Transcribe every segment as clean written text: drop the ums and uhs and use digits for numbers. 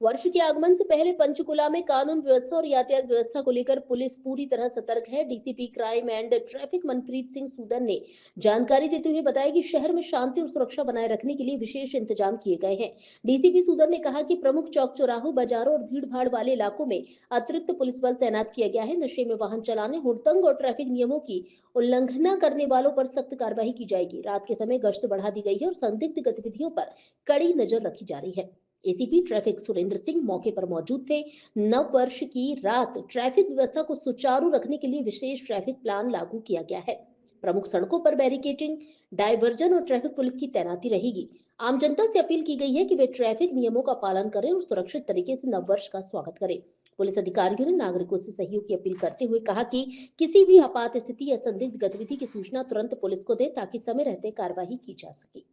वर्ष के आगमन से पहले पंचकुला में कानून व्यवस्था और यातायात व्यवस्था को लेकर पुलिस पूरी तरह सतर्क है। DCP crime and traffic Manpreet Singh Sudan ने जानकारी देते हुए बताया कि शहर में शांति और सुरक्षा बनाए रखने के लिए विशेष इंतजाम किए गए हैं। डीसीपी सूदन ने कहा कि प्रमुख चौक चौराहों, बाजारों और भीड़ भाड़ वाले इलाकों में अतिरिक्त पुलिस बल तैनात किया गया है। नशे में वाहन चलाने, हुड़दंग और ट्रैफिक नियमों की उल्लंघना करने वालों पर सख्त कार्रवाई की जाएगी। रात के समय गश्त बढ़ा दी गई है और संदिग्ध गतिविधियों पर कड़ी नजर रखी जा रही है। एसीपी ट्रैफिक सुरेंद्र सिंह मौके पर मौजूद थे। नव वर्ष की रात ट्रैफिक व्यवस्था को सुचारू रखने के लिए विशेष ट्रैफिक प्लान लागू किया गया है। प्रमुख सड़कों पर बैरिकेडिंग, डायवर्जन और ट्रैफिक पुलिस की तैनाती रहेगी। आम जनता से अपील की गई है कि वे ट्रैफिक नियमों का पालन करें और सुरक्षित तरीके से नव वर्ष का स्वागत करें। पुलिस अधिकारियों ने नागरिकों से सहयोग की अपील करते हुए कहा कि किसी भी आपात स्थिति या संदिग्ध गतिविधि की सूचना तुरंत पुलिस को दें ताकि समय रहते कार्यवाही की जा सके।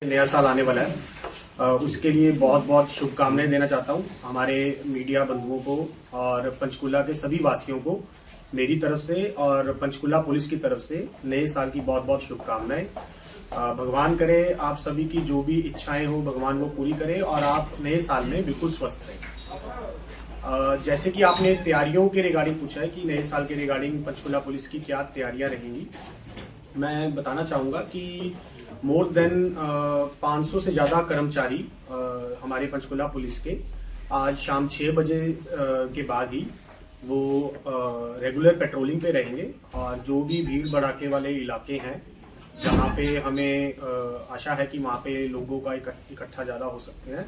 नया साल आने वाला है, उसके लिए बहुत बहुत शुभकामनाएं देना चाहता हूं हमारे मीडिया बंधुओं को और पंचकुला के सभी वासियों को मेरी तरफ से और पंचकुला पुलिस की तरफ से नए साल की बहुत बहुत शुभकामनाएं। भगवान करे आप सभी की जो भी इच्छाएं हो भगवान वो पूरी करे और आप नए साल में बिल्कुल स्वस्थ रहें। जैसे कि आपने तैयारियों के रिगार्डिंग पूछा है कि नए साल के रिगार्डिंग पंचकुला पुलिस की क्या तैयारियां रहेंगी, मैं बताना चाहूँगा कि मोर देन 500 से ज़्यादा कर्मचारी हमारे पंचकुला पुलिस के आज शाम 6 बजे के बाद ही वो रेगुलर पेट्रोलिंग पे रहेंगे और जो भी भीड़ भड़ाके वाले इलाके हैं जहाँ पे हमें आशा है कि वहाँ पे लोगों का इकट्ठा ज़्यादा हो सकते हैं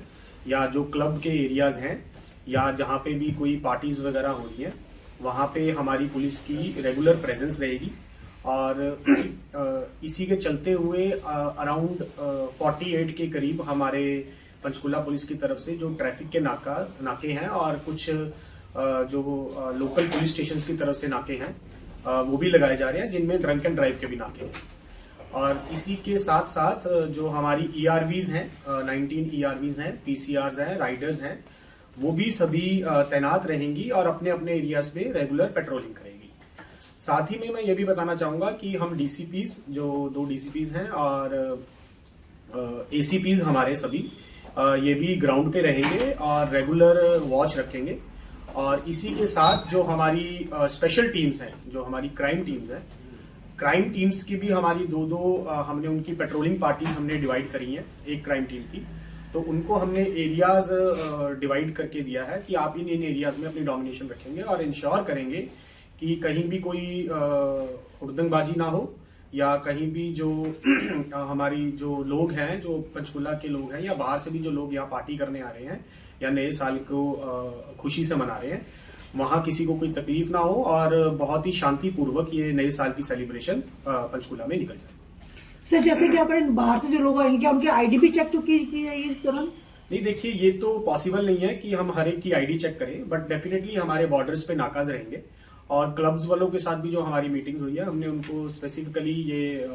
या जो क्लब के एरियाज़ हैं या जहाँ पे भी कोई पार्टीज वगैरह हो रही हैं वहाँ पे हमारी पुलिस की रेगुलर प्रेजेंस रहेगी। और इसी के चलते हुए अराउंड 48 के करीब हमारे पंचकुला पुलिस की तरफ से जो ट्रैफिक के नाके हैं और कुछ जो लोकल पुलिस स्टेशन की तरफ से नाके हैं वो भी लगाए जा रहे हैं जिनमें ड्रंक एंड ड्राइव के भी नाके हैं। और इसी के साथ साथ जो हमारी ERVs हैं 19 ERVs हैं, PCRs हैं, राइडर्स हैं, वो भी सभी तैनात रहेंगी और अपने अपने एरियाज में रेगुलर पेट्रोलिंग करेंगी। साथ ही में मैं ये भी बताना चाहूंगा कि हम DCPs जो 2 DCPs हैं और ACPs हमारे सभी ये भी ग्राउंड पे रहेंगे और रेगुलर वॉच रखेंगे। और इसी के साथ जो हमारी स्पेशल टीम्स हैं, जो हमारी क्राइम टीम्स हैं, क्राइम टीम्स की भी हमारी 2-2 हमने उनकी पेट्रोलिंग पार्टीज हमने डिवाइड करी हैं एक क्राइम टीम की, तो उनको हमने एरियाज डिवाइड करके दिया है कि आप इन एरियाज में अपनी डोमिनेशन रखेंगे और इंश्योर करेंगे कि कहीं भी कोई हुड़दंगबाजी ना हो या कहीं भी जो हमारी जो लोग हैं, जो पंचकुला के लोग हैं या बाहर से भी जो लोग यहाँ पार्टी करने आ रहे हैं या नए साल को खुशी से मना रहे हैं, वहाँ किसी को कोई तकलीफ ना हो और बहुत ही शांतिपूर्वक ये नए साल की सेलिब्रेशन पंचकुला में निकल जाए। सर, जैसे कि अपने बाहर से जो लोग आएंगे क्या उनकी आईडी भी चेक तो की जाएगी इस दौरान? नहीं, देखिए ये तो पॉसिबल नहीं है कि हम हर एक की आईडी चेक करें, बट डेफिनेटली हमारे बॉर्डर्स पे नाकाज रहेंगे और क्लब्स वालों के साथ भी जो हमारी मीटिंग हुई है हमने उनको स्पेसिफिकली ये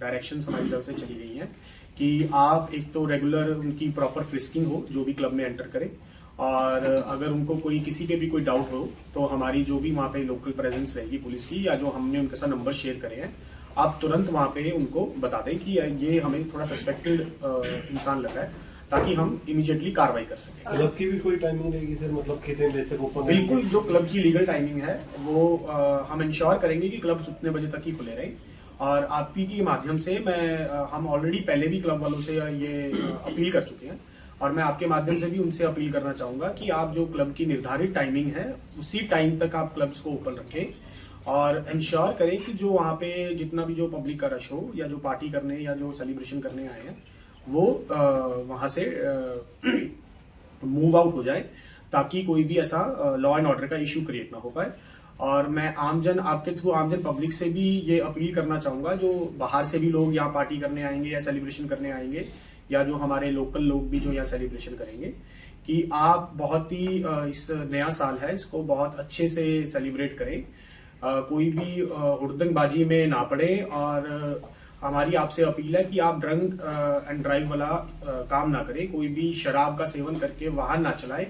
डायरेक्शंस हमारी तरफ से चली गई हैं कि आप एक तो रेगुलर उनकी प्रॉपर फ्रिस्किंग हो जो भी क्लब में एंटर करे, और अगर उनको कोई किसी पे भी कोई डाउट हो तो हमारी जो भी वहाँ पे लोकल प्रेजेंस रहेगी पुलिस की या जो हमने उनके साथ नंबर शेयर करे हैं, आप तुरंत वहाँ पे उनको बता दें कि ये हमें थोड़ा सस्पेक्टेड इंसान लगा है ताकि हम इमीडिएटली कार्रवाई कर सकें। क्लब की भी कोई टाइमिंग रहेगी सर, मतलब कितने देर तक ओपन? बिल्कुल, जो क्लब की लीगल टाइमिंग है वो हम इंश्योर करेंगे कि क्लब्स उतने बजे तक ही खुले रहें। और आपकी के माध्यम से हम ऑलरेडी पहले भी क्लब वालों से ये अपील कर चुके हैं और मैं आपके माध्यम से भी उनसे अपील करना चाहूंगा कि आप जो क्लब की निर्धारित टाइमिंग है उसी टाइम तक आप क्लब्स को ओपन रखें और इंश्योर करें कि जो वहाँ पे जितना भी जो पब्लिक का रश हो या जो पार्टी करने या जो सेलिब्रेशन करने आए हैं वो वहाँ से मूव आउट हो जाए ताकि कोई भी ऐसा लॉ एंड ऑर्डर का इश्यू क्रिएट ना हो पाए। और मैं आपके थ्रू आमजन पब्लिक से भी ये अपील करना चाहूंगा, जो बाहर से भी लोग यहाँ पार्टी करने आएंगे या सेलिब्रेशन करने आएंगे या जो हमारे लोकल लोग भी जो यहाँ सेलिब्रेशन करेंगे, कि आप बहुत ही इस नया साल है इसको बहुत अच्छे से सेलिब्रेट करें, कोई भी हुड़दंगबाजी में ना पड़े, और हमारी आपसे अपील है कि आप ड्रंक एंड ड्राइव वाला काम ना करें, कोई भी शराब का सेवन करके वाहन ना चलाएं,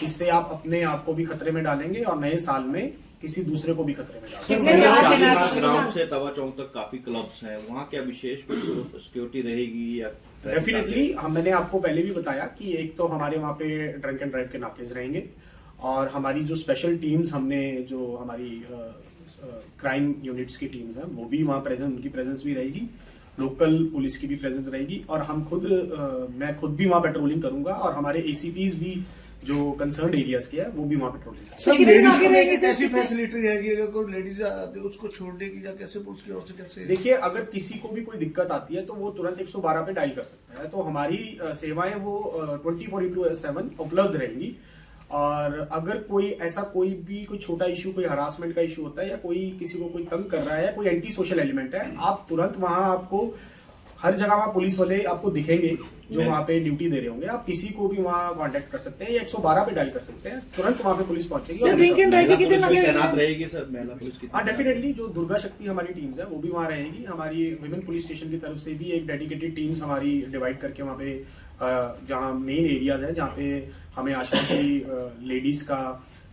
इससे आप अपने आप को भी खतरे में डालेंगे और नए साल में किसी दूसरे को भी खतरे में डालेंगे। ग्राउंड से तवा चौक तक काफी क्लब्स हैं, वहाँ क्या विशेष कुछ सिक्योरिटी रहेगी या डेफिनेटली मैंने आपको पहले भी बताया कि एक तो हमारे वहाँ पे ड्रंक एंड ड्राइव के नाकेज रहेंगे, और हमारी जो स्पेशल टीम्स हमने जो हमारी क्राइम यूनिट्स की टीम्स हैं वो भी वहाँ प्रेजेंट, उनकी प्रेजेंस भी रहेगी, लोकल पुलिस की भी प्रेजेंस रहेगी, और हम खुद मैं खुद भी वहाँ पेट्रोलिंग करूंगा, और हमारे एसीपीज भी जो कंसर्न एरियाज के है वो भी वहाँ पेट्रोलिंग करेंगे। सर, कितने नाके रहेंगे सर? कैसी फैसिलिटी रहेगी अगर कोई लेडीज आती है उसको छोड़ने की, या कैसे पुलिस की ओर से कैसे? देखिए, अगर किसी को भी कोई दिक्कत आती है तो वो तुरंत 112 पे डायल कर सकता है, तो हमारी सेवाएं वो 24/7 उपलब्ध रहेंगी। और अगर कोई ऐसा कोई भी कोई छोटा इशू, कोई हरासमेंट का इशू होता है, या कोई किसी को कोई तंग कर रहा है, या कोई एंटी सोशल एलिमेंट है, आप तुरंत वहां, आपको हर जगह वहां पुलिस वाले आपको दिखेंगे जो वहां पे ड्यूटी दे रहे होंगे, आप किसी को भी वहां कांटेक्ट कर सकते हैं या 112 पे डायल कर सकते हैं, तुरंत वहां पे पुलिस पहुंचेगी। सर, ड्रिंक एंड ड्राइव के कितने नाके तैनात रहेगी सर? महिला पुलिस की हाँ, डेफिनेटली जो दुर्गा शक्ति हमारी टीम्स है वो भी वहाँ रहेगी। हमारी विमेन पुलिस स्टेशन की तरफ से भी एक डेडिकेटेड टीम्स हमारी डिवाइड करके वहाँ पे जहाँ मेन एरियाज है, जहाँ पे हमें आशा की लेडीज का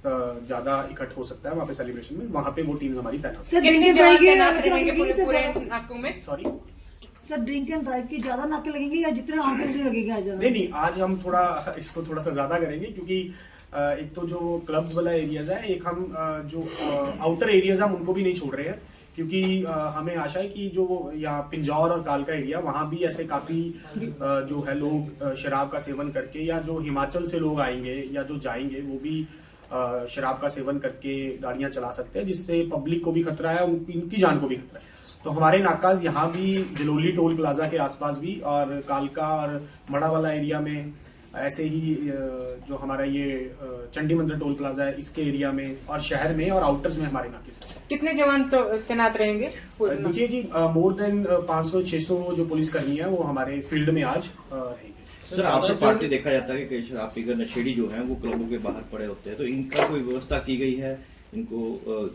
ज्यादा इकट्ठ हो सकता है वहाँ पे सेलिब्रेशन में, वहाँ पे वो टीम्स हमारी तैनात। सर, ड्रिंक कितने एंड जवान ड्राइव तैनात के रहेंगे पूरे लगेंगे पूरे सर? नाकों में? Sorry sir, drink and drive की ज्यादा नाके लगेंगे या जितने आर्टिस्ट लगेंगे आज? नहीं, आज हम इसको थोड़ा सा ज्यादा करेंगे, क्योंकि एक तो जो क्लब्स वाला एरियाज है, एक हम जो आउटर एरियाज हम उनको भी नहीं छोड़ रहे हैं, क्योंकि हमें आशा है कि जो यहाँ पिंजौर और कालका एरिया, वहाँ भी ऐसे काफी जो है लोग शराब का सेवन करके, या जो हिमाचल से लोग आएंगे या जो जाएंगे वो भी शराब का सेवन करके गाड़ियां चला सकते हैं, जिससे पब्लिक को भी खतरा है, उनकी जान को भी खतरा है। तो हमारे नाकाज यहाँ भी जलोली टोल प्लाजा के आसपास भी, और कालका और मड़ा वाला एरिया में, ऐसे ही जो हमारा ये चंडी मंदिर टोल प्लाजा है इसके एरिया में, और शहर में और आउटर्स में हमारे नाके हैं। कितने जवान तैनात रहेंगे? देखिए जी, मोर देन 500-600 जो पुलिसकर्मी है वो हमारे फील्ड में आज रहेंगे। सर, आफ्टर पार्टी देखा जाता है कि कई शराब पीकर नशेड़ी जो हैं वो क्लबों के बाहर पड़े होते हैं, तो इनका कोई व्यवस्था की गई है? इनको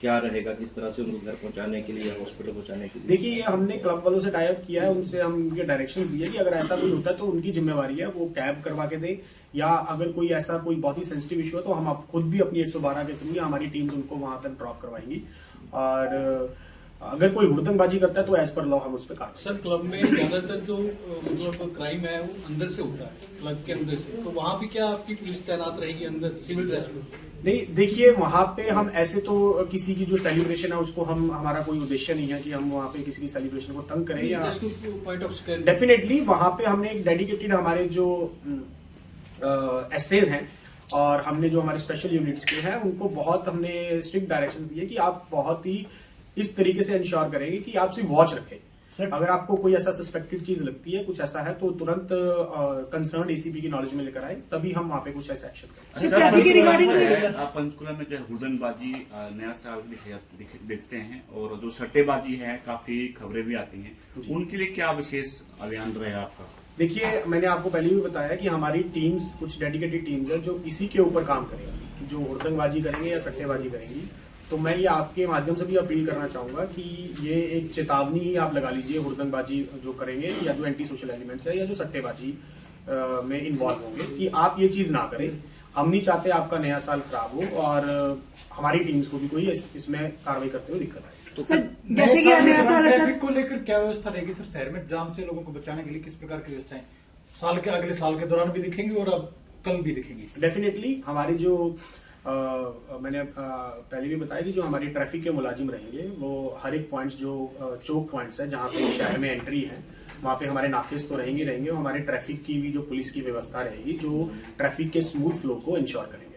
क्या रहेगा, किस तरह से उनको घर पहुंचाने के लिए, हॉस्पिटल पहुंचाने के लिए? देखिए, हमने क्लब वालों से टाई अप किया है, उनसे हम उनके डायरेक्शंस दिए कि अगर ऐसा कोई होता है तो उनकी जिम्मेवारी है वो कैब करवा के दे, या अगर कोई ऐसा कोई बहुत ही सेंसिटिव इशू है तो हम खुद भी अपनी 112 के थ्रू हमारी टीम्स उनको वहां तक ड्रॉप करवाएंगी, और अगर कोई हुड़दंगबाजी करता है तो एज पर लॉ हम उस पर कार्रवाई। सर, क्लब में ज्यादातर जो मतलब क्राइम है वो अंदर से होता है, क्लब के अंदर से, तो वहाँ भी क्या आपकी पुलिस तैनात रहेगी अंदर सिविल ड्रेस में? नहीं, देखिए, वहां पे हम ऐसे तो किसी की जो सेलिब्रेशन है उसको हम, हमारा कोई उद्देश्य नहीं है कि हम वहां पे किसी की सेलिब्रेशन को तंग करें, या just point of security. Definitely वहां पे हमने एक डेडिकेटेड हमारे जो एसएज हैं, और हमने जो हमारे स्पेशल यूनिट्स के हैं उनको बहुत हमने स्ट्रिक्ट डायरेक्शन दिए कि आप बहुत ही इस तरीके से इंश्योर करेंगे कि आप सिर्फ वॉच रखें। अगर आपको कोई ऐसा सस्पेक्टेड चीज लगती है, कुछ ऐसा है, तो तुरंत कंसर्न एसीपी की नॉलेज में लेकर आए, तभी हम वहाँ पे कुछ ऐसा एक्शन करें। सर, ट्रैफिक की रिगार्डिंग आप पंचकुला में जो हुड़दंगबाजी नया साल देखते हैं, और जो सट्टेबाजी है काफी खबरें भी आती हैं, उनके लिए क्या विशेष अभियान रहेगा आपका? देखिए, मैंने आपको पहले भी बताया कि हमारी टीम्स, कुछ डेडिकेटेड टीम्स है जो इसी के ऊपर काम करेंगी, कि जो हुड़दंगबाजी करेंगे या सट्टेबाजी करेंगी। तो मैं ये आपके माध्यम से भी अपील करना चाहूंगा कि ये एक चेतावनी ही आप लगा लीजिए, हुड़दंगबाजी जो करेंगे, या जो एंटी सोशल एलिमेंट्स है, या जो सट्टेबाजी में इन्वॉल्व होंगे, कि आप ये चीज ना करें। हम नहीं चाहते आपका नया साल खराब हो, और हमारी टीम्स को भी कोई इसमें कार्रवाई करते हुए दिक्कत आए। तो सर, जैसे कि नया साल है ट्रैफिक सर, को लेकर क्या व्यवस्था रहेगी सर? शहर में जाम से लोगों को बचाने के लिए किस प्रकार की व्यवस्थाएं साल के अगले साल के दौरान भी दिखेंगी और अब कल भी दिखेंगी? डेफिनेटली हमारे जो मैंने पहले भी बताया कि जो हमारी ट्रैफिक के मुलाजिम रहेंगे वो हर एक पॉइंट्स जो चौक पॉइंट्स है जहाँ पे शहर में एंट्री है, वहाँ पे हमारे नाकेस तो रहेंगे, और हमारे ट्रैफिक की भी जो पुलिस की व्यवस्था रहेगी जो ट्रैफिक के स्मूथ फ्लो को इंश्योर करेंगे।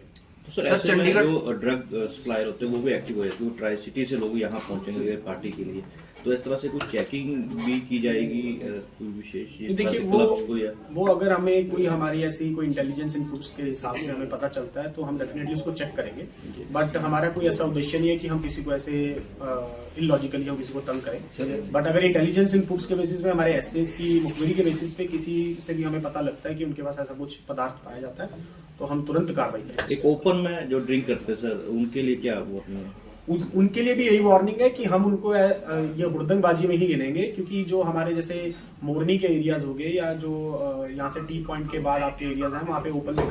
तो सर, ऐसे में जो ड्रग सप्लायर होते हैं वो भी एक्टिव हो जाते हैं, ट्राई सिटी से लोग यहाँ पहुंचेंगे पार्टी के लिए, तो इस तरह से कुछ चेकिंग भी की जाएगी, कोई विशेष इस तरह देखिए से क्लब्स को या वो अगर हमें कोई हमारी ऐसी कोई इंटेलिजेंस इनपुट्स के हिसाब से हमें पता चलता है तो हम डेफिनेटली उसको चेक करेंगे, बट हमारा कोई ऐसा उद्देश्य नहीं है कि हम किसी को ऐसे इलॉजिकली हम किसी को तंग करें। बट अगर इंटेलिजेंस इनपुट्स के बेसिस पे हमारे एसेस की मुखबिरी के बेसिस पे किसी से भी हमें पता लगता है कि उनके पास ऐसा कुछ पदार्थ पाया जाता है तो हम तुरंत कार्रवाई करेंगे। एक ओपन में जो ड्रिंक करते हैं सर, उनके लिए क्या वार्निंग है? उनके लिए भी यही वार्निंग है कि हम उनको ये हुड़दंगबाजी में ही गिनेंगे, क्योंकि जो हमारे जैसे मोरनी के एरियाज हो गए या जो यहाँ से टी पॉइंट के बाद आपके एरियाज हैं वहाँ पे ओपन में